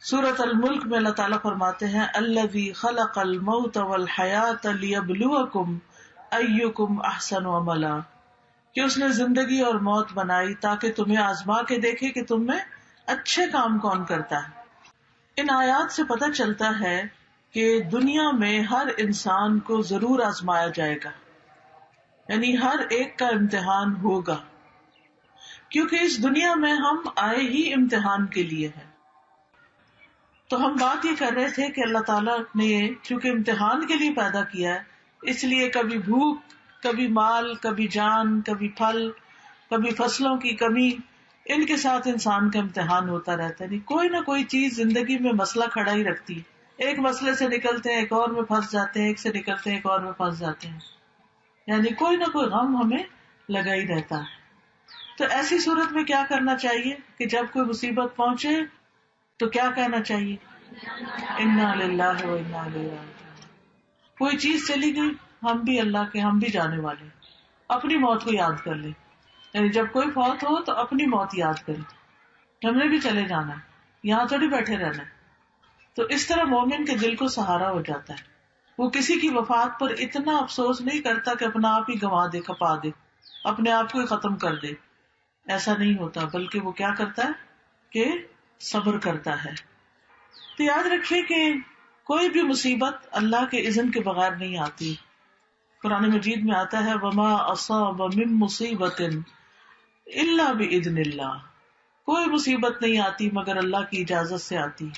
سورۃ الملک میں اللہ تعالیٰ فرماتے ہیں الذی خلق الموت والحیات لیبلوکم ایکم احسن عملا، کہ اس نے زندگی اور موت بنائی تاکہ تمہیں آزما کے دیکھے کہ تم میں اچھے کام کون کرتا ہے۔ ان آیات سے پتہ چلتا ہے کہ دنیا میں ہر انسان کو ضرور آزمایا جائے گا، یعنی ہر ایک کا امتحان ہوگا، کیونکہ اس دنیا میں ہم آئے ہی امتحان کے لیے ہیں۔ تو ہم بات یہ کر رہے تھے کہ اللہ تعالیٰ نے چونکہ امتحان کے لیے پیدا کیا ہے، اس لیے کبھی بھوک، کبھی مال، کبھی جان، کبھی پھل، کبھی فصلوں کی کمی، ان کے ساتھ انسان کا امتحان ہوتا رہتا ہے۔ کوئی نہ کوئی چیز زندگی میں مسئلہ کھڑا ہی رکھتی ہے، ایک مسئلے سے نکلتے ہیں ایک اور میں پھنس جاتے ہیں، ایک سے نکلتے ہیں ایک اور میں پھنس جاتے ہیں، یعنی کوئی نہ کوئی غم ہمیں لگا ہی رہتا ہے۔ تو ایسی صورت میں کیا کرنا چاہیے کہ جب کوئی مصیبت پہنچے تو کیا کہنا چاہیے؟ انا للہ و انا الیہ راجعون۔ کوئی چیز چلی گئی، ہم بھی اللہ کے، ہم بھی جانے والے، اپنی موت کو یاد کر لیں، یعنی جب کوئی فوت ہو تو اپنی موت یاد کریں، ہم نے بھی چلے جانا ہے، یہاں تھوڑی بیٹھے رہنا ہے۔ تو اس طرح مومن کے دل کو سہارا ہو جاتا ہے، وہ کسی کی وفات پر اتنا افسوس نہیں کرتا کہ اپنا آپ ہی گنوا دے، کھپا دے، اپنے آپ کو ہی ختم کر دے، ایسا نہیں ہوتا، بلکہ وہ کیا کرتا ہے کہ صبر کرتا ہے۔ تو یاد رکھیے کہ کوئی بھی مصیبت اللہ کے اذن کے بغیر نہیں آتی۔ قرآن مجید میں آتا ہے وما اصاب من مصیبت الا باذن اللہ، کوئی مصیبت نہیں آتی مگر اللہ کی اجازت سے آتی۔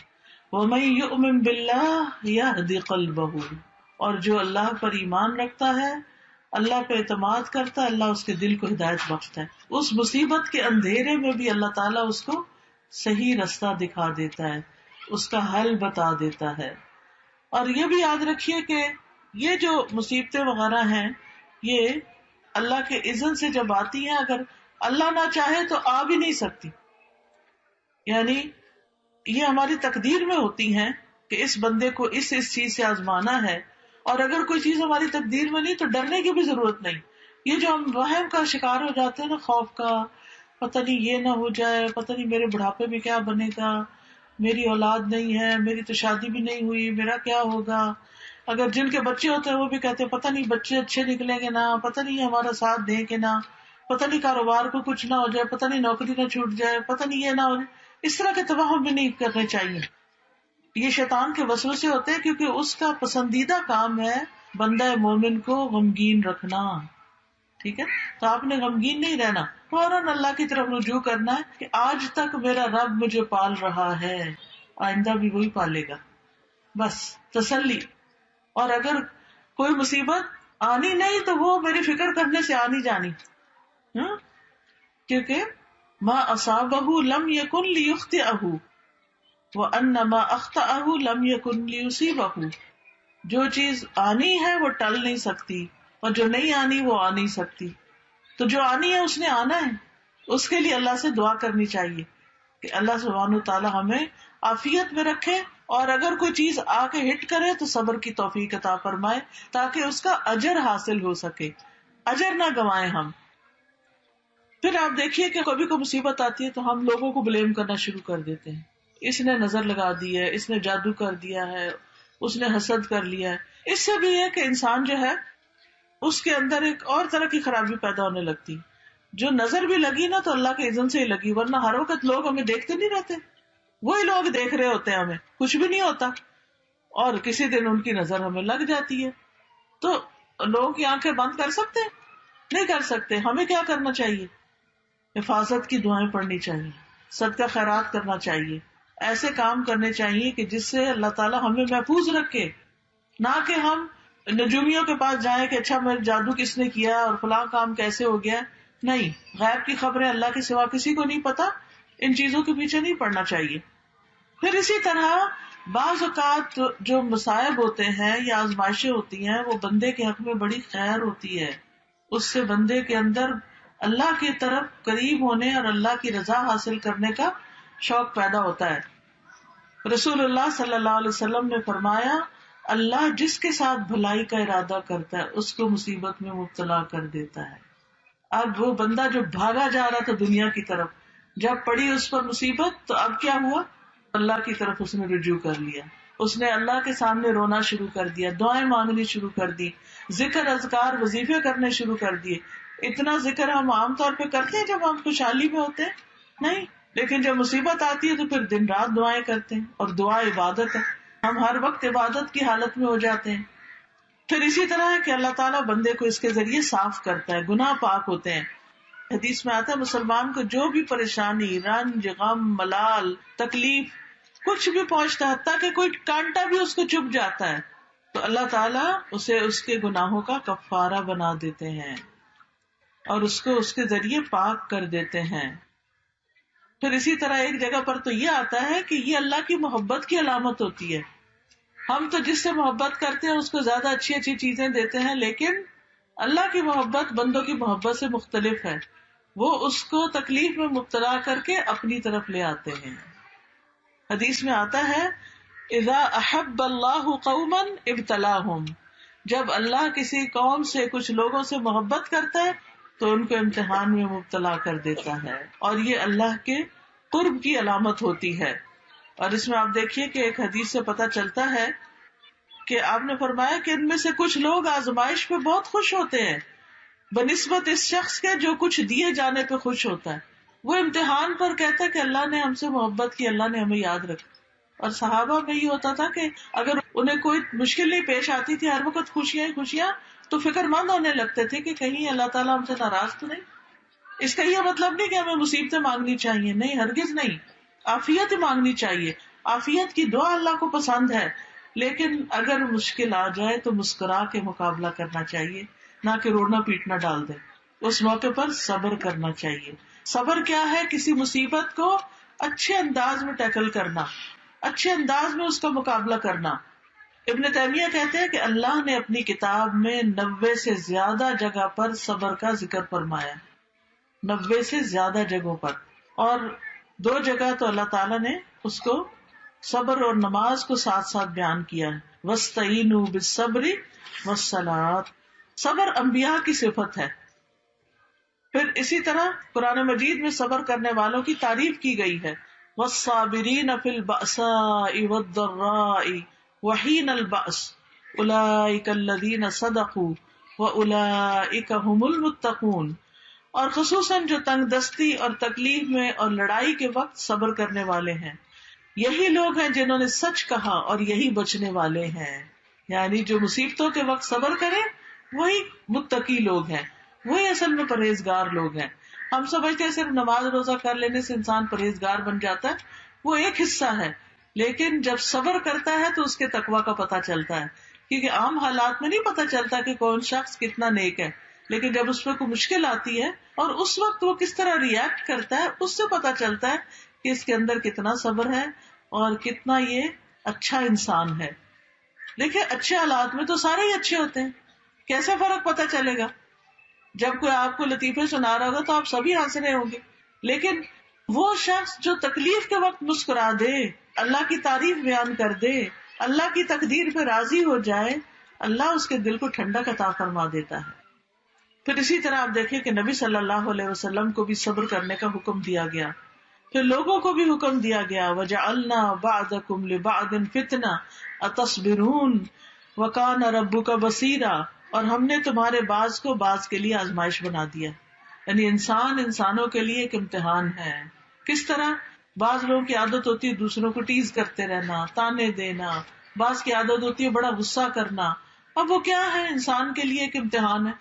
ومن یؤمن باللہ یہد قلبہ، اور جو اللہ پر ایمان رکھتا ہے، اللہ پہ اعتماد کرتا ہے، اللہ اس کے دل کو ہدایت بخشتا ہے۔ اس مصیبت کے اندھیرے میں بھی اللہ تعالیٰ اس کو صحیح رستہ دکھا دیتا ہے، اس کا حل بتا دیتا ہے۔ اور یہ بھی یاد رکھیے کہ یہ جو مصیبتیں وغیرہ ہیں، یہ اللہ کے اذن سے جب آتی ہیں، اگر اللہ نہ چاہے تو آ بھی نہیں سکتی، یعنی یہ ہماری تقدیر میں ہوتی ہیں کہ اس بندے کو اس چیز سے آزمانا ہے، اور اگر کوئی چیز ہماری تقدیر میں نہیں تو ڈرنے کی بھی ضرورت نہیں۔ یہ جو ہم وہم کا شکار ہو جاتے ہیں نا، خوف کا، پتہ نہیں یہ نہ ہو جائے، پتہ نہیں میرے بڑھاپے میں کیا بنے گا، میری اولاد نہیں ہے، میری تو شادی بھی نہیں ہوئی، میرا کیا ہوگا۔ اگر جن کے بچے ہوتے ہیں وہ بھی کہتے ہیں پتہ نہیں بچے اچھے نکلیں گے نا، پتہ نہیں ہمارا ساتھ دیں گے نا، پتہ نہیں کاروبار کو کچھ نہ ہو جائے، پتہ نہیں نوکری نہ چھوٹ جائے، پتہ نہیں یہ نہ ہو جائے۔ اس طرح کے توہم بھی نہیں کرنے چاہیے، یہ شیطان کے وسوسے ہوتے ہیں، کیونکہ اس کا پسندیدہ کام ہے بندہ مومن کو غمگین رکھنا، ٹھیک ہے؟ تو آپ نے غمگین نہیں رہنا، فوراً اللہ کی طرف رجوع کرنا ہے کہ آج تک میرا رب مجھے پال رہا ہے، آئندہ بھی وہی پالے گا، بس تسلی۔ اور اگر کوئی مصیبت آنی نہیں تو وہ میری فکر کرنے سے آنی جانی، کیونکہ ما اصابہ لم یکن لیخطئہ وان ما اخطأہ لم یکن لیصیبہ، جو چیز آنی ہے وہ ٹل نہیں سکتی، اور جو نہیں آنی وہ آ نہیں سکتی۔ تو جو آنی ہے اس نے آنا ہے، اس کے لیے اللہ سے دعا کرنی چاہیے کہ اللہ سبحانہ وتعالی ہمیں عافیت میں رکھے، اور اگر کوئی چیز آ کے ہٹ کرے تو صبر کی توفیق عطا فرمائے تاکہ اس کا اجر حاصل ہو سکے، اجر نہ گنوائیں ہم۔ پھر آپ دیکھیے کہ کبھی کوئی مصیبت آتی ہے تو ہم لوگوں کو بلیم کرنا شروع کر دیتے ہیں، اس نے نظر لگا دی ہے، اس نے جادو کر دیا ہے، اس نے حسد کر لیا ہے۔ اس سے بھی ہے کہ انسان جو ہے اس کے اندر ایک اور طرح کی خرابی پیدا ہونے لگتی، جو نظر بھی لگی نا تو اللہ کے اذن سے ہی لگی، ورنہ ہر وقت لوگ ہمیں دیکھتے نہیں رہتے، وہی لوگ دیکھ رہے ہوتے ہیں، ہمیں کچھ بھی نہیں ہوتا، اور کسی دن ان کی نظر ہمیں لگ جاتی ہے۔ تو لوگوں کی آنکھیں بند کر سکتے ہیں؟ نہیں کر سکتے۔ ہمیں کیا کرنا چاہیے؟ حفاظت کی دعائیں پڑھنی چاہیے، صدقہ خیرات کرنا چاہیے، ایسے کام کرنے چاہیے کہ جس سے اللہ تعالیٰ ہمیں محفوظ رکھے، نہ کہ ہم نجومیوں کے پاس جائیں کہ اچھا میرے جادو کس نے کیا اور فلاں کام کیسے ہو گیا۔ نہیں، غیب کی خبریں اللہ کے سوا کسی کو نہیں پتا، ان چیزوں کے پیچھے نہیں پڑنا چاہیے۔ پھر اسی طرح بعض اوقات جو مصائب ہوتے ہیں یا آزمائشیں ہوتی ہیں وہ بندے کے حق میں بڑی خیر ہوتی ہے، اس سے بندے کے اندر اللہ کی طرف قریب ہونے اور اللہ کی رضا حاصل کرنے کا شوق پیدا ہوتا ہے۔ رسول اللہ صلی اللہ علیہ وسلم نے فرمایا اللہ جس کے ساتھ بھلائی کا ارادہ کرتا ہے اس کو مصیبت میں مبتلا کر دیتا ہے۔ اب وہ بندہ جو بھاگا جا رہا تھا دنیا کی طرف، جب پڑی اس پر مصیبت تو اب کیا ہوا؟ اللہ کی طرف اس نے رجوع کر لیا، اس نے اللہ کے سامنے رونا شروع کر دیا، دعائیں مانگنی شروع کر دی، ذکر اذکار وظیفے کرنے شروع کر دیے. اتنا ذکر ہم عام طور پہ کرتے ہیں جب ہم خوشحالی میں ہوتے ہیں؟ نہیں. لیکن جب مصیبت آتی ہے تو پھر دن رات دعائیں کرتے ہیں، اور دعا عبادت ہے، ہم ہر وقت عبادت کی حالت میں ہو جاتے ہیں. پھر اسی طرح ہے کہ اللہ تعالیٰ بندے کو اس کے ذریعے صاف کرتا ہے، گناہ پاک ہوتے ہیں. حدیث میں آتا ہے مسلمان کو جو بھی پریشانی، رنج، غم، ملال، تکلیف کچھ بھی پہنچتا ہے، حتیٰ کہ کوئی کانٹا بھی اس کو چبھ جاتا ہے، تو اللہ تعالیٰ اسے اس کے گناہوں کا کفارہ بنا دیتے ہیں اور اس کو اس کے ذریعے پاک کر دیتے ہیں. پھر اسی طرح ایک جگہ پر تو یہ آتا ہے کہ یہ اللہ کی محبت کی علامت ہوتی ہے. ہم تو جس سے محبت کرتے ہیں اس کو زیادہ اچھی اچھی چیزیں دیتے ہیں، لیکن اللہ کی محبت بندوں کی محبت سے مختلف ہے. وہ اس کو تکلیف میں مبتلا کر کے اپنی طرف لے آتے ہیں. حدیث میں آتا ہے اذا احب اللہ قوما ابتلاہم، جب اللہ کسی قوم سے، کچھ لوگوں سے محبت کرتا ہے تو ان کو امتحان میں مبتلا کر دیتا ہے، اور یہ اللہ کے قرب کی علامت ہوتی ہے. اور اس میں آپ دیکھیے کہ ایک حدیث سے پتہ چلتا ہے کہ آپ نے فرمایا کہ ان میں سے کچھ لوگ آزمائش پہ بہت خوش ہوتے ہیں بنسبت اس شخص کے جو کچھ دیے جانے پہ خوش ہوتا ہے. وہ امتحان پر کہتا ہے کہ اللہ نے ہم سے محبت کی، اللہ نے ہمیں یاد رکھا. اور صحابہ میں یہ ہوتا تھا کہ اگر انہیں کوئی مشکل نہیں پیش آتی تھی، ہر وقت خوشیاں ہی خوشیاں، تو فکر مند ہونے لگتے تھے کہ کہیں اللہ تعالیٰ ہم سے ناراض تو نہیں. اس کا یہ مطلب نہیں کہ ہمیں مصیبتیں مانگنی چاہیے، نہیں، ہرگز نہیں. عافیت مانگنی چاہیے، عافیت کی دعا اللہ کو پسند ہے، لیکن اگر مشکل آ جائے تو مسکرا کے مقابلہ کرنا چاہیے، نہ کہ رونا پیٹنا ڈال دے. اس موقع پر صبر کرنا چاہیے. صبر کیا ہے؟ کسی مصیبت کو اچھے انداز میں ٹیکل کرنا، اچھے انداز میں اس کا مقابلہ کرنا. ابن تیمیہ کہتے ہیں کہ اللہ نے اپنی کتاب میں 90 سے زیادہ جگہ پر صبر کا ذکر فرمایا، 90 سے زیادہ جگہوں پر. اور 2 جگہ تو اللہ تعالیٰ نے اس کو صبر اور نماز کو ساتھ ساتھ بیان کیا ہے. وَاسْتَعِینُوا بِالصَّبْرِ وَالصَّلَاةِ، صبر انبیاء کی صفت ہے. پھر اسی طرح قرآن مجید میں صبر کرنے والوں کی تعریف کی گئی ہے. وَالصَّابِرِينَ فِي الْبَأْسَاءِ وَالضَّرَّاءِ وَحِينَ الْبَأْسِ أُولَئِكَ الَّذِينَ صَدَقُوا وَأُولَئِكَ هُمُ الْمُتَّقُونَ، اور خصوصاً جو تنگ دستی اور تکلیف میں اور لڑائی کے وقت صبر کرنے والے ہیں، یہی لوگ ہیں جنہوں نے سچ کہا اور یہی بچنے والے ہیں. یعنی جو مصیبتوں کے وقت صبر کریں وہی متقی لوگ ہیں، وہی اصل میں پرہیزگار لوگ ہیں. ہم سمجھتے ہیں صرف نماز روزہ کر لینے سے انسان پرہیزگار بن جاتا ہے، وہ ایک حصہ ہے، لیکن جب صبر کرتا ہے تو اس کے تقویٰ کا پتہ چلتا ہے. کیونکہ عام حالات میں نہیں پتہ چلتا کہ کون شخص کتنا نیک ہے، لیکن جب اس پہ کوئی مشکل آتی ہے اور اس وقت وہ کس طرح ریئیکٹ کرتا ہے، اس سے پتہ چلتا ہے کہ اس کے اندر کتنا صبر ہے اور کتنا یہ اچھا انسان ہے. دیکھیں اچھے حالات میں تو سارے ہی اچھے ہوتے ہیں، کیسے فرق پتہ چلے گا؟ جب کوئی آپ کو لطیفے سنا رہا ہوگا تو آپ سبھی ہنس رہے ہوں گے، لیکن وہ شخص جو تکلیف کے وقت مسکرا دے، اللہ کی تعریف بیان کر دے، اللہ کی تقدیر پہ راضی ہو جائے، اللہ اس کے دل کو ٹھنڈک عطا فرما دیتا ہے. پھر اسی طرح آپ دیکھیں کہ نبی صلی اللہ علیہ وسلم کو بھی صبر کرنے کا حکم دیا گیا. پھر لوگوں کو بھی حکم دیا گیا وَجَعَلْنَا بَعْضَكُمْ لِبَعْضٍ فِتْنَةً أَتَصْبِرُونَ وَكَانَ رَبُّكَ بَصِيرًا، اور ہم نے تمہارے بعض کو بعض کے لیے آزمائش بنا دیا. یعنی انسان انسانوں کے لیے ایک امتحان ہے. کس طرح؟ بعض لوگوں کی عادت ہوتی ہے دوسروں کو ٹیز کرتے رہنا، تانے دینا، بعض کی عادت ہوتی ہے بڑا غصہ کرنا. اب وہ کیا ہے؟ انسان کے لیے ایک امتحان ہے.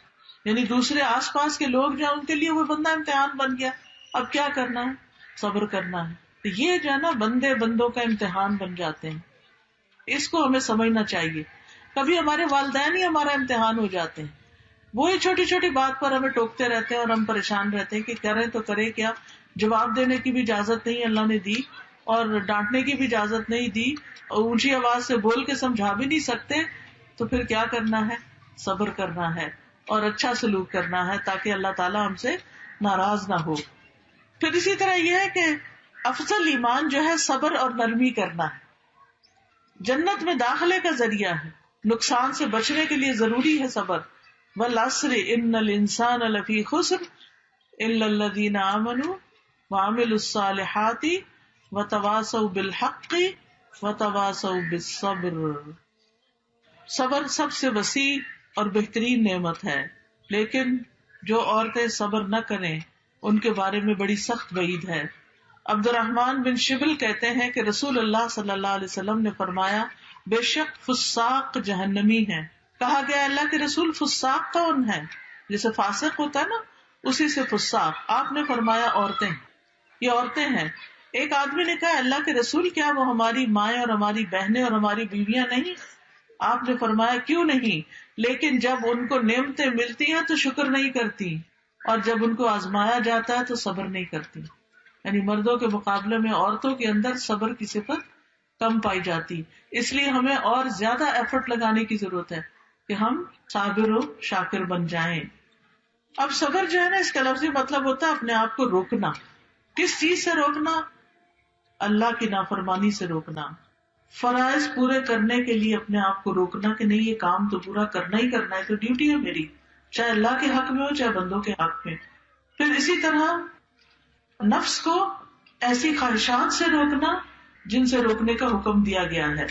یعنی دوسرے آس پاس کے لوگ جو ہیں ان کے لیے وہ بندہ امتحان بن گیا. اب کیا کرنا ہے؟ صبر کرنا ہے. تو یہ جو ہے نا بندے بندوں کا امتحان بن جاتے ہیں، اس کو ہمیں سمجھنا چاہیے. کبھی ہمارے والدین ہی ہمارا امتحان ہو جاتے ہیں، وہی چھوٹی چھوٹی بات پر ہمیں ٹوکتے رہتے ہیں اور ہم پریشان رہتے ہیں کہ کریں تو کرے کیا. جواب دینے کی بھی اجازت نہیں اللہ نے دی، اور ڈانٹنے کی بھی اجازت نہیں دی، اور اونچی آواز سے بول کے سمجھا بھی نہیں سکتے. تو پھر کیا کرنا ہے؟ صبر کرنا ہے اور اچھا سلوک کرنا ہے تاکہ اللہ تعالیٰ ہم سے ناراض نہ ہو. پھر اسی طرح یہ ہے کہ افضل ایمان جو ہے صبر اور نرمی کرنا ہے. جنت میں داخلے کا ذریعہ ہے، نقصان سے بچنے کے لیے ضروری ہے صبر. والعصر ان الانسان لفی خسر الا الذین آمنوا وعملوا الصالحات وتواصوا بالحق وتواصوا بالصبر. صبر سب سے وسیع اور بہترین نعمت ہے، لیکن جو عورتیں صبر نہ کریں ان کے بارے میں بڑی سخت وعید ہے. عبد الرحمن بن شبل کہتے ہیں کہ رسول اللہ صلی اللہ علیہ وسلم نے فرمایا بے شک فساق جہنمی ہیں. کہا گیا اللہ کے رسول فساق کون ہے؟ جیسے فاسق ہوتا ہے نا اسی سے فساق. آپ نے فرمایا عورتیں، یہ عورتیں ہیں. ایک آدمی نے کہا اللہ کے رسول کیا وہ ہماری مائیں اور ہماری بہنیں اور ہماری بیویاں نہیں؟ آپ نے فرمایا کیوں نہیں، لیکن جب ان کو نعمتیں ملتی ہیں تو شکر نہیں کرتی، اور جب ان کو آزمایا جاتا ہے تو صبر نہیں کرتی. یعنی مردوں کے مقابلے میں عورتوں کے اندر صبر کی صفت کم پائی جاتی. اس لیے ہمیں اور زیادہ ایفرٹ لگانے کی ضرورت ہے کہ ہم صابر و شاکر بن جائیں. اب صبر جو ہے نا اس کا لفظی مطلب ہوتا ہے اپنے آپ کو روکنا. کس چیز سے روکنا؟ اللہ کی نافرمانی سے روکنا. فرائض پورے کرنے کے لیے اپنے آپ کو روکنا کہ نہیں یہ کام تو پورا کرنا ہی کرنا ہے، تو ڈیوٹی ہے میری، چاہے اللہ کے حق میں ہو چاہے بندوں کے حق میں. پھر اسی طرح نفس کو ایسی خواہشات سے روکنا جن سے روکنے کا حکم دیا گیا ہے.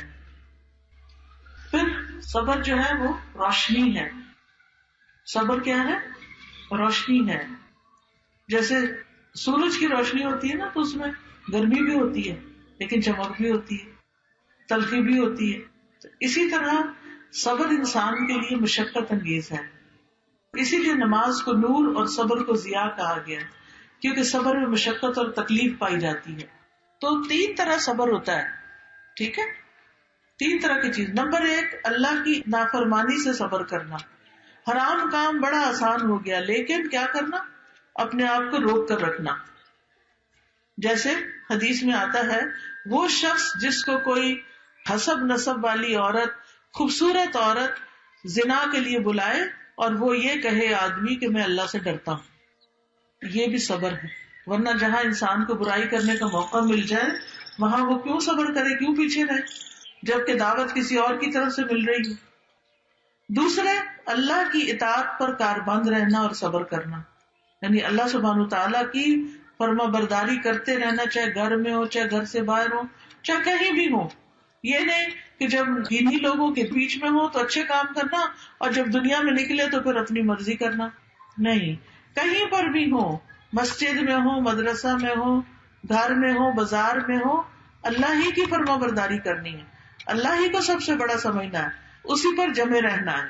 پھر صبر جو ہے وہ روشنی ہے. صبر کیا ہے؟ روشنی ہے. جیسے سورج کی روشنی ہوتی ہے نا تو اس میں گرمی بھی ہوتی ہے لیکن چمک بھی ہوتی ہے، تلخی بھی ہوتی ہے. اسی طرح صبر انسان کے لیے مشقت انگیز ہے. اسی لیے نماز کو نور اور صبر کو ضیاء کہا گیا کیونکہ صبر میں مشقت اور تکلیف پائی جاتی ہے. تو 3 طرح صبر ہوتا ہے. ٹھیک ہے، 3 طرح کی چیز. نمبر 1 اللہ کی نافرمانی سے صبر کرنا. حرام کام بڑا آسان ہو گیا لیکن کیا کرنا؟ اپنے آپ کو روک کر رکھنا. جیسے حدیث میں آتا ہے وہ شخص جس کو کوئی حسب نسب والی عورت، خوبصورت عورت زنا کے لیے بلائے اور وہ یہ کہے آدمی کہ میں اللہ سے ڈرتا ہوں، یہ بھی صبر ہے. ورنہ جہاں انسان کو برائی کرنے کا موقع مل جائے وہاں وہ کیوں صبر کرے، کیوں پیچھے رہے جبکہ دعوت کسی اور کی طرف سے مل رہی ہے. دوسرے اللہ کی اطاعت پر کاربند رہنا اور صبر کرنا، یعنی اللہ سبحانہ تعالیٰ کی فرما برداری کرتے رہنا، چاہے گھر میں ہو چاہے گھر سے باہر ہو چاہے کہیں بھی ہو. یہ نہیں کہ جب دینی لوگوں کے بیچ میں ہو تو اچھے کام کرنا اور جب دنیا میں نکلے تو پھر اپنی مرضی کرنا. نہیں، کہیں پر بھی ہو، مسجد میں ہو، مدرسہ میں ہو، گھر میں ہو، بازار میں ہو، اللہ ہی کی فرما برداری کرنی ہے، اللہ ہی کو سب سے بڑا سمجھنا ہے، اسی پر جمے رہنا ہے.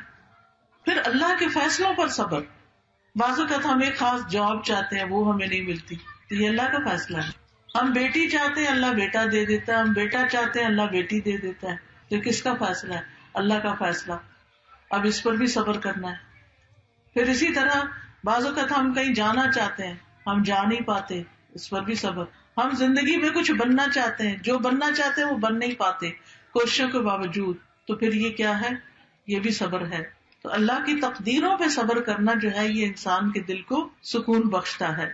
پھر اللہ کے فیصلوں پر صبر. بعض اوقات ہم ایک خاص جاب چاہتے ہیں وہ ہمیں نہیں ملتی تو یہ اللہ کا فیصلہ ہے. ہم بیٹی چاہتے ہیں اللہ بیٹا دے دیتا ہے، ہم بیٹا چاہتے ہیں اللہ بیٹی دے دیتا ہے. تو کس کا فیصلہ ہے؟ اللہ کا فیصلہ. اب اس پر بھی صبر کرنا ہے. پھر اسی طرح بعض اوقات ہم کہیں جانا چاہتے ہیں ہم جا نہیں پاتے، اس پر بھی صبر. ہم زندگی میں کچھ بننا چاہتے ہیں، جو بننا چاہتے ہیں وہ بن نہیں پاتے کوششوں کے باوجود، تو پھر یہ کیا ہے؟ یہ بھی صبر ہے. تو اللہ کی تقدیروں پہ صبر کرنا جو ہے یہ انسان کے دل کو سکون بخشتا ہے.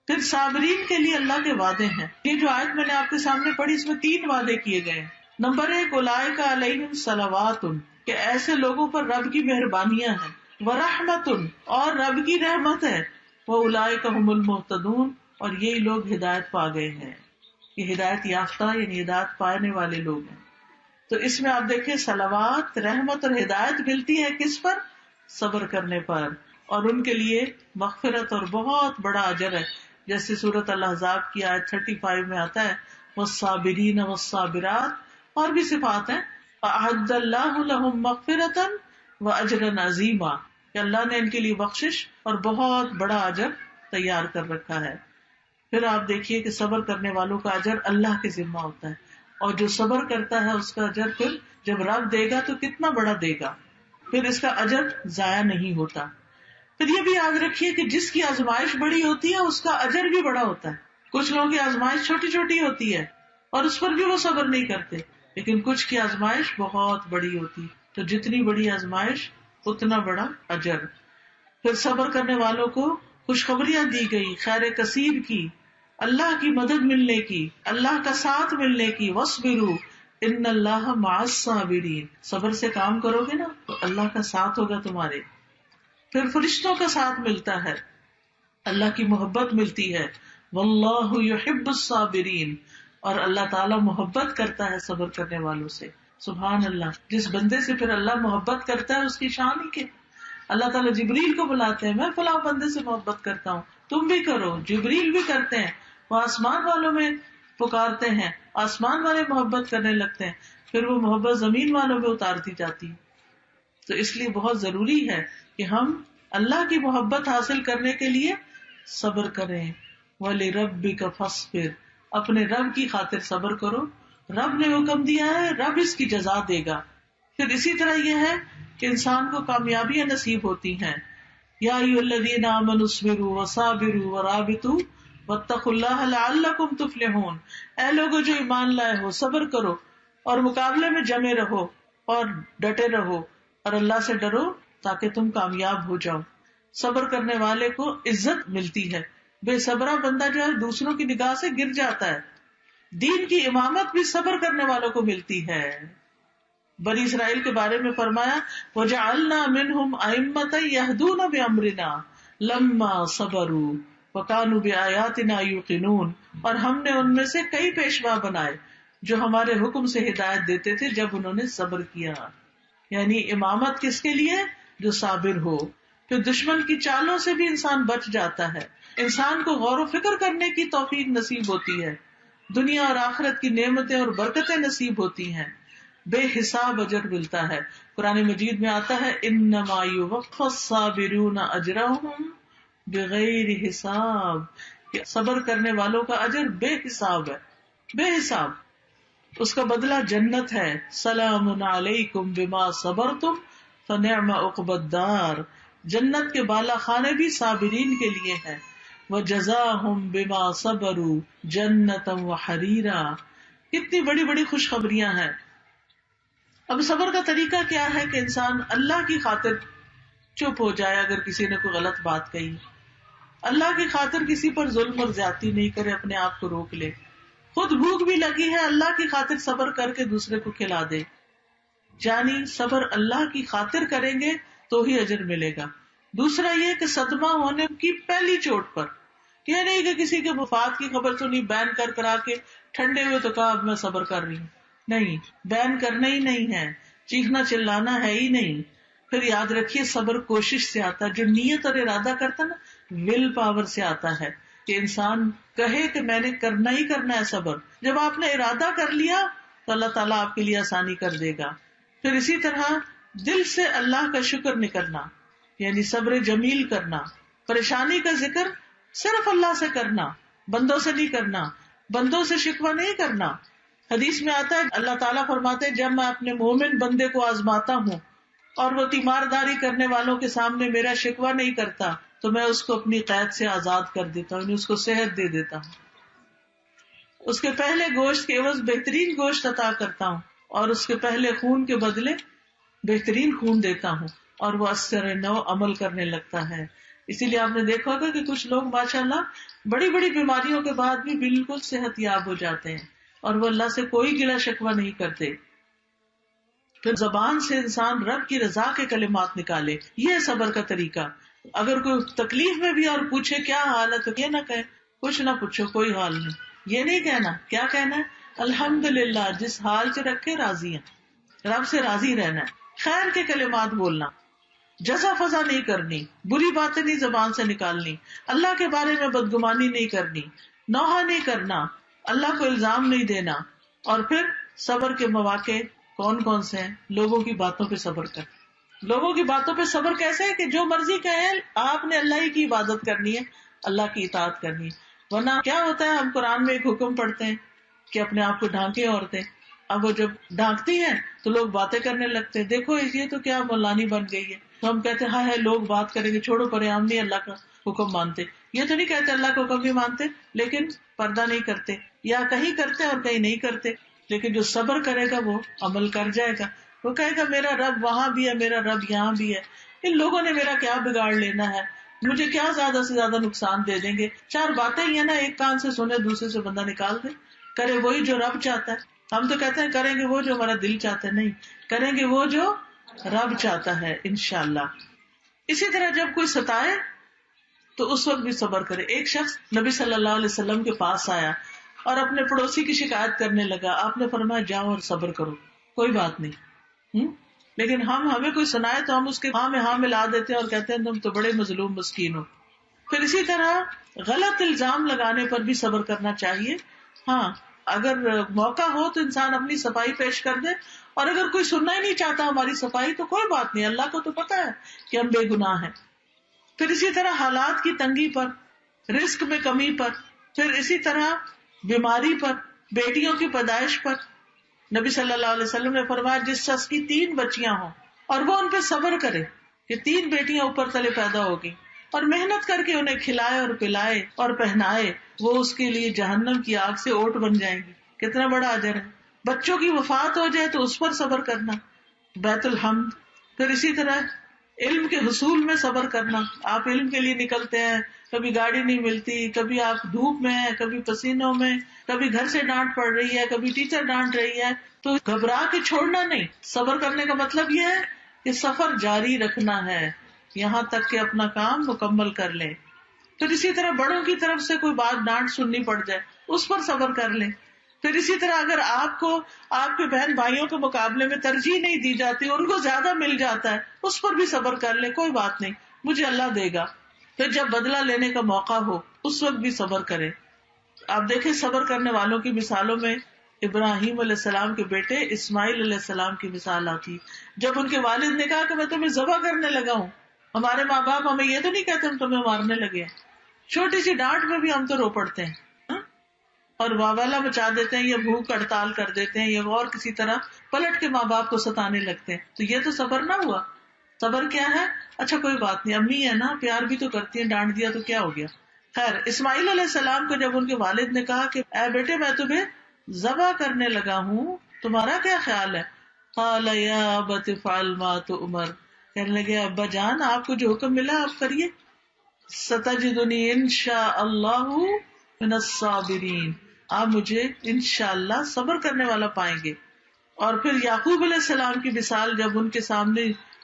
پھر صابرین کے لیے اللہ کے وعدے ہیں. یہ جو آیت میں نے آپ کے سامنے پڑھی اس میں 3 وعدے کیے گئے ہیں. نمبر 1 اولئک علیہم صلوات، کہ ایسے لوگوں پر رب کی مہربانیاں ہیں، ورحمت، اور رب کی رحمت ہے، واولئک هم المہتدون، اور یہ لوگ ہدایت پا گئے ہیں. یہ ہدایت یافتہ یعنی ہدایت پانے والے لوگ ہیں. تو اس میں آپ دیکھیں صلوات، رحمت اور ہدایت ملتی ہے کس پر؟ صبر کرنے پر. اور ان کے لیے مغفرت اور بہت بڑا اجر ہے. جیسے سورۃ الاحزاب کی آیت 35 میں آتا ہے والصابرین والصابرات، اور بھی صفات ہیں اعد اللہ لهم مغفرۃ واجرا عظیما، کہ اللہ نے ان کے لیے بخشش اور بہت بڑا اجر تیار کر رکھا ہے. پھر آپ دیکھیے کہ صبر کرنے والوں کا اجر اللہ کے ذمہ ہوتا ہے، اور جو صبر کرتا ہے اس کا اجر پھر جب رب دے گا تو کتنا بڑا دے گا، پھر اس کا اجر ضائع نہیں ہوتا. پھر یہ بھی یاد رکھیے کہ جس کی آزمائش بڑی ہوتی ہے اس کا اجر بھی بڑا ہوتا ہے. کچھ لوگوں کی آزمائش چھوٹی چھوٹی ہوتی ہے اور اس پر بھی وہ صبر نہیں کرتے، لیکن کچھ کی آزمائش بہت بڑی ہوتی ہے، تو جتنی بڑی آزمائش اتنا بڑا اجر. پھر صبر کرنے والوں کو خوشخبریاں دی گئی خیر کثیر کی، اللہ کی مدد ملنے کی، اللہ کا ساتھ ملنے کی. وَاصْبِرُوا إِنَّ اللَّهَ مَعَ الصَّابِرِينَ، صبر سے کام کرو گے نا تو اللہ کا ساتھ ہوگا تمہارے. پھر فرشتوں کا ساتھ ملتا ہے، اللہ کی محبت ملتی ہے. وَاللَّهُ يُحِبُّ الصَّابِرِينَ، اور اللہ تعالیٰ محبت کرتا ہے صبر کرنے والوں سے. سبحان اللہ. جس بندے سے پھر اللہ محبت کرتا ہے اس کی شان ہی کیا. اللہ تعالیٰ جبریل کو بلاتے ہیں, میں فلاں بندے سے محبت کرتا ہوں, تم بھی کرو. جبریل بھی کرتے ہیں, وہ آسمان والوں میں پکارتے ہیں, آسمان والے محبت کرنے لگتے ہیں, پھر وہ محبت زمین والوں میں اتارتی جاتی. تو اس لیے بہت ضروری ہے کہ ہم اللہ کی محبت حاصل کرنے کے لیے صبر کریں. وَلِرَبِّكَ فَاصْبِرْ, اپنے رب کی خاطر صبر کرو. رب نے حکم دیا ہے, رب اس کی جزا دے گا. پھر اسی طرح یہ ہے کہ انسان کو کامیابیاں نصیب ہوتی ہیں. یا ایھا الذین آمنوا اصبروا وصابروا ورابطوا واتقوا اللہ لعلکم تفلحون. اے لوگوں جو ایمان لائے ہو, صبر کرو اور مقابلے میں جمے رہو اور ڈٹے رہو اور اللہ سے ڈرو تاکہ تم کامیاب ہو جاؤ. صبر کرنے والے کو عزت ملتی ہے. بے صبرہ بندہ جو ہے دوسروں کی نگاہ سے گر جاتا ہے. دین کی امامت بھی صبر کرنے والوں کو ملتی ہے. بنی اسرائیل کے بارے میں فرمایا وَجَعَلْنَا مِنْهُمْ أَئِمَّةً يَهْدُونَ بِأَمْرِنَا لَمَّا صَبَرُوا وَكَانُوا بِآيَاتِنَا يُوقِنُونَ. اور ہم نے ان میں سے کئی پیشوا بنائے جو ہمارے حکم سے ہدایت دیتے تھے جب انہوں نے صبر کیا. یعنی امامت کس کے لیے؟ جو صابر ہو. پھر دشمن کی چالوں سے بھی انسان بچ جاتا ہے. انسان کو غور و فکر کرنے کی توفیق نصیب ہوتی ہے. دنیا اور آخرت کی نعمتیں اور برکتیں نصیب ہوتی ہیں. بے حساب اجر ملتا ہے. قرآن مجید میں آتا ہے انما یوفی الصابرون اجرهم بغیر حساب, کہ صبر کرنے والوں کا اجر بے حساب ہے, بے حساب. اس کا بدلہ جنت ہے. سلام علیکم بما صبرتم فنعم عقبی الدار. جنت کے بالا خانے بھی صابرین کے لیے ہیں. وجزاہم بما صبروا جنتا وحریرا. کتنی بڑی بڑی خوشخبریاں ہیں. اب صبر کا طریقہ کیا ہے کہ انسان اللہ کی خاطر چپ ہو جائے. اگر کسی نے کوئی غلط بات کہی, اللہ کی خاطر کسی پر ظلم اور زیادتی نہیں کرے, اپنے آپ کو روک لے. خود بھوک بھی لگی ہے, اللہ کی خاطر صبر کر کے دوسرے کو کھلا دے. یعنی صبر اللہ کی خاطر کریں گے تو ہی اجر ملے گا. دوسرا یہ کہ صدمہ ہونے کی پہلی چوٹ پر, یہ نہیں کہ کسی کے وفات کی خبر سنی, بین کر کرا کے ٹھنڈے ہوئے تو کہا اب میں صبر کر رہی ہوں. نہیں, بین کرنا ہی نہیں ہے, چیخنا چلانا ہے ہی نہیں. پھر یاد رکھیے صبر کوشش سے آتا ہے. جو نیت اور ارادہ کرتا نا, ول پاور سے آتا ہے. کہ انسان کہے کہ میں نے کرنا ہی کرنا ہے صبر. جب آپ نے ارادہ کر لیا تو اللہ تعالیٰ آپ کے لیے آسانی کر دے گا. پھر اسی طرح دل سے اللہ کا شکر نکلنا, یعنی صبر جمیل کرنا. پریشانی کا ذکر صرف اللہ سے کرنا, بندوں سے نہیں کرنا, بندوں سے شکوہ نہیں کرنا. حدیث میں آتا ہے اللہ تعالیٰ فرماتے ہیں جب میں اپنے مومن بندے کو آزماتا ہوں اور وہ تیمارداری کرنے والوں کے سامنے میرا شکوہ نہیں کرتا تو میں اس کو اپنی قید سے آزاد کر دیتا ہوں, یعنی اس کو صحت دے دیتا ہوں. اس کے پہلے گوشت کے عوض بہترین گوشت عطا کرتا ہوں اور اس کے پہلے خون کے بدلے بہترین خون دیتا ہوں, اور وہ اثر نو عمل کرنے لگتا ہے. اسی لیے آپ نے دیکھا ہوگا کہ کچھ لوگ ماشاءاللہ بڑی بڑی بیماریوں کے بعد بھی بالکل صحت یاب ہو جاتے ہیں اور وہ اللہ سے کوئی گلہ شکوہ نہیں کرتے. پھر زبان سے انسان رب کی رضا کے کلمات نکالے, یہ صبر کا طریقہ. اگر کوئی تکلیف میں بھی اور پوچھے کیا حال ہے تو یہ نہ کہے کچھ نہ پوچھو کوئی حال نہیں, یہ نہیں کہنا. کیا کہنا ہے؟ الحمدللہ, جس حال سے رکھے راضی ہیں, رب سے راضی رہنا ہے. خیر کے کلمات بولنا, جزا فضا نہیں کرنی, بری باتیں نہیں زبان سے نکالنی, اللہ کے بارے میں بدگمانی نہیں کرنی, نوحہ نہیں کرنا, اللہ کو الزام نہیں دینا. اور پھر صبر کے مواقع کون کون سے ہیں؟ لوگوں کی باتوں پہ صبر کر. لوگوں کی باتوں پہ صبر کیسے ہے کہ جو مرضی کہیں آپ نے اللہ ہی کی عبادت کرنی ہے, اللہ کی اطاعت کرنی ہے. ورنہ کیا ہوتا ہے, ہم قرآن میں ایک حکم پڑھتے ہیں کہ اپنے آپ کو ڈھانکیں عورتیں. اب وہ جب ڈھانکتی ہیں تو لوگ باتیں کرنے لگتے ہیں, دیکھو یہ تو کیا مولانی بن گئی ہے. تو ہم کہتے ہیں ہاں ہے لوگ بات کریں گے, چھوڑو پرے, ہم نہیں اللہ کا حکم مانتے. یہ تو نہیں کہتے اللہ کا حکم بھی مانتے لیکن پردہ نہیں کرتے, یا کہیں کرتے اور کہیں نہیں کرتے. لیکن جو صبر کرے گا وہ عمل کر جائے گا. وہ کہے گا میرا رب وہاں بھی ہے, میرا رب یہاں بھی ہے, ان لوگوں نے میرا کیا بگاڑ لینا ہے, مجھے کیا زیادہ سے زیادہ نقصان دے دیں گے. چار باتیں ہی ہیں نا, ایک کان سے سنے دوسرے سے بندہ نکال دے. کرے وہی جو رب چاہتا ہے. ہم تو کہتے ہیں کریں گے وہ جو ہمارا دل چاہتا ہے, نہیں, کریں گے وہ جو رب چاہتا ہے انشاءاللہ. اسی طرح جب کوئی ستائے تو اس وقت بھی صبر کرے. ایک شخص نبی صلی اللہ علیہ وسلم کے پاس آیا اور اپنے پڑوسی کی شکایت کرنے لگا. آپ نے فرمایا جاؤ اور صبر کرو، کوئی بات نہیں. لیکن ہمیں کوئی سنائے تو ہم اس کے ہاں میں ہاں ملا دیتے ہیں اور کہتے ہیں تم تو بڑے مظلوم مسکین ہو. پھر اسی طرح غلط الزام لگانے پر بھی صبر کرنا چاہیے. ہاں اگر موقع ہو تو انسان اپنی صفائی پیش کر دے، اور اگر کوئی سننا ہی نہیں چاہتا ہماری صفائی تو کوئی بات نہیں، اللہ کو تو پتا ہے کہ ہم بے گناہ ہیں. پھر اسی طرح حالات کی تنگی پر، رزق میں کمی پر، پھر اسی طرح بیماری پر، بیٹیوں کی پیدائش پر. نبی صلی اللہ علیہ وسلم نے فرمایا جس شخص کی 3 بچیاں ہوں اور وہ ان پہ صبر کرے کہ 3 بیٹیاں اوپر تلے پیدا ہوگی، اور محنت کر کے انہیں کھلائے اور پلائے اور پہنائے، وہ اس کے لیے جہنم کی آگ سے اوٹ بن جائیں گی. کتنا بڑا اجر ہے. بچوں کی وفات ہو جائے تو اس پر صبر کرنا، بیت الحمد. پھر اسی طرح علم کے حصول میں صبر کرنا. آپ علم کے لیے نکلتے ہیں، کبھی گاڑی نہیں ملتی، کبھی آپ دھوپ میں ہیں، کبھی پسینوں میں، کبھی گھر سے ڈانٹ پڑ رہی ہے، کبھی ٹیچر ڈانٹ رہی ہے، تو گھبرا کے چھوڑنا نہیں. صبر کرنے کا مطلب یہ ہے کہ سفر جاری رکھنا ہے یہاں تک کہ اپنا کام مکمل کر لیں. پھر اسی طرح بڑوں کی طرف سے کوئی بات ڈانٹ سننی پڑ جائے اس پر صبر کر لیں. پھر اسی طرح اگر آپ کو آپ کے بہن بھائیوں کے مقابلے میں ترجیح نہیں دی جاتی، ان کو زیادہ مل جاتا ہے، اس پر بھی صبر کر لیں، کوئی بات نہیں، مجھے اللہ دے گا. پھر جب بدلہ لینے کا موقع ہو اس وقت بھی صبر کریں. آپ دیکھیں صبر کرنے والوں کی مثالوں میں ابراہیم علیہ السلام کے بیٹے اسماعیل علیہ السلام کی مثال آتی. جب ان کے والد نے کہا کہ میں تمہیں ذبح کرنے لگا ہوں، ہمارے ماں باپ ہمیں یہ تو نہیں کہتے ہم تمہیں مارنے لگے ہیں، چھوٹی سی ڈانٹ میں بھی ہم تو رو پڑتے ہیں اور واویلا مچا دیتے ہیں یا بھوک ہڑتال کر دیتے ہیں یا اور کسی طرح پلٹ کے ماں باپ کو ستانے لگتے ہیں. تو یہ تو صبر نہ ہوا. صبر کیا ہے؟ اچھا کوئی بات نہیں، امی ہے نا، پیار بھی تو کرتی ہیں، ڈانٹ دیا تو کیا ہو گیا. خیر اسماعیل علیہ السلام کو جب ان کے والد نے کہا کہ اے بیٹے میں تمہیں ذبح کرنے لگا ہوں، تمہارا کیا خیال ہے؟ قال یا ابت افعل ما تؤمر، کہنے لگے ابا جان آپ کو جو حکم ملا آپ کریے. ستجدنی انشاء اللہ من الصابرین، آپ مجھے انشاءاللہ صبر کرنے والا پائیں گے. اور پھر یعقوب علیہ السلام کی مثال جب ان کے سامنے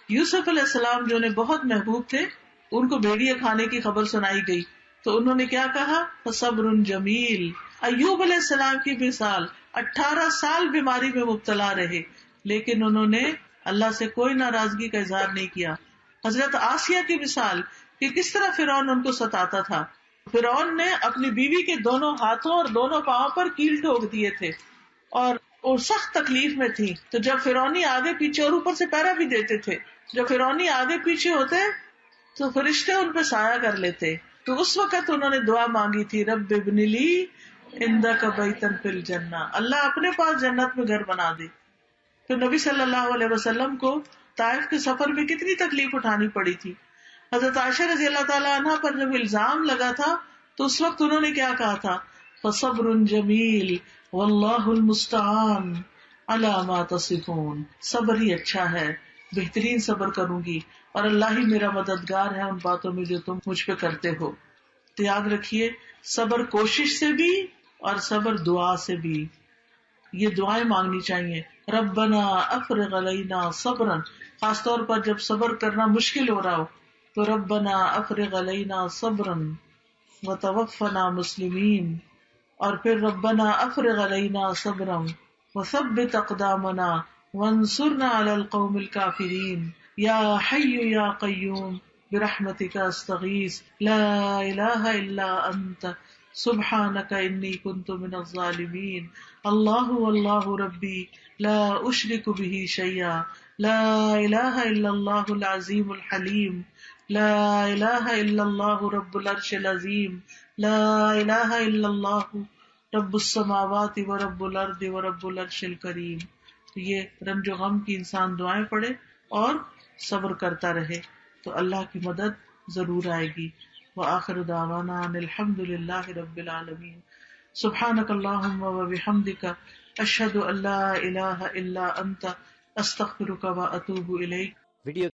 یوسف علیہ السلام جو انہیں بہت محبوب تھے ان کو بھیڑیے کھانے کی خبر سنائی گئی تو انہوں نے کیا کہا؟ فصبر جمیل. ایوب علیہ السلام کی مثال 18 سال بیماری میں مبتلا رہے لیکن انہوں نے اللہ سے کوئی ناراضگی کا اظہار نہیں کیا. حضرت آسیہ کی مثال کہ کس طرح فرعون ان کو ستاتا تھا. فرعون نے اپنی بیوی کے دونوں ہاتھوں اور دونوں پاؤں پر کیل ٹھوک دیے تھے اور وہ سخت تکلیف میں تھی. تو جب فرعونی آگے پیچھے اور اوپر سے پیرا بھی دیتے تھے، جب فرعونی آگے پیچھے ہوتے تو فرشتے ان پہ سایہ کر لیتے. تو اس وقت انہوں نے دعا مانگی تھی رب ابن لی عندک بیتا فی الجنہ، اللہ اپنے پاس جنت میں گھر بنا دے. تو نبی صلی اللہ علیہ وسلم کو طائف کے سفر میں کتنی تکلیف اٹھانی پڑی تھی. حضرت عائشہ رضی اللہ تعالیٰ عنہ پر جب الزام لگا تھا تو اس وقت انہوں نے کیا کہا تھا؟ فصبر جمیل واللہ المستعان علی ما تصفون، صبر ہی اچھا ہے، بہترین صبر کروں گی اور اللہ ہی میرا مددگار ہے ان باتوں میں جو تم مجھ پہ کرتے ہو. تو یاد رکھیے صبر کوشش سے بھی اور صبر دعا سے بھی. یہ دعائیں مانگنی چاہیے. ربنا افرغ علینا صبرا، خاص طور پر جب صبر کرنا مشکل ہو رہا ہو تو ربنا افرغ علینا صبرا وتوفنا مسلمین، اور پھر ربنا افرغ علینا صبرا وثبت اقدامنا وانصرنا علی القوم الکافرین یا حی یا قیوم برحمتک استغیث لا الہ الا انت سبحانک انی کنت من الظالمین. اللہ واللہ ربی لا اشرک بہ شیئا لا الہ الا اللہ العظیم الحلیم لا الہ الا اللہ رب العرش العظیم لا الہ الا اللہ رب السماوات و رب الارض و رب العرش الکریم. یہ رنج و غم کی انسان دعائیں پڑھے اور صبر کرتا رہے تو اللہ کی مدد ضرور آئے گی. وآخر دعوانا ان الحمد للہ رب العالمین. سبحانک اللہم و بحمدک اشہد ان لا الہ الا انت استغفرک و اتوب الیک. ویڈیو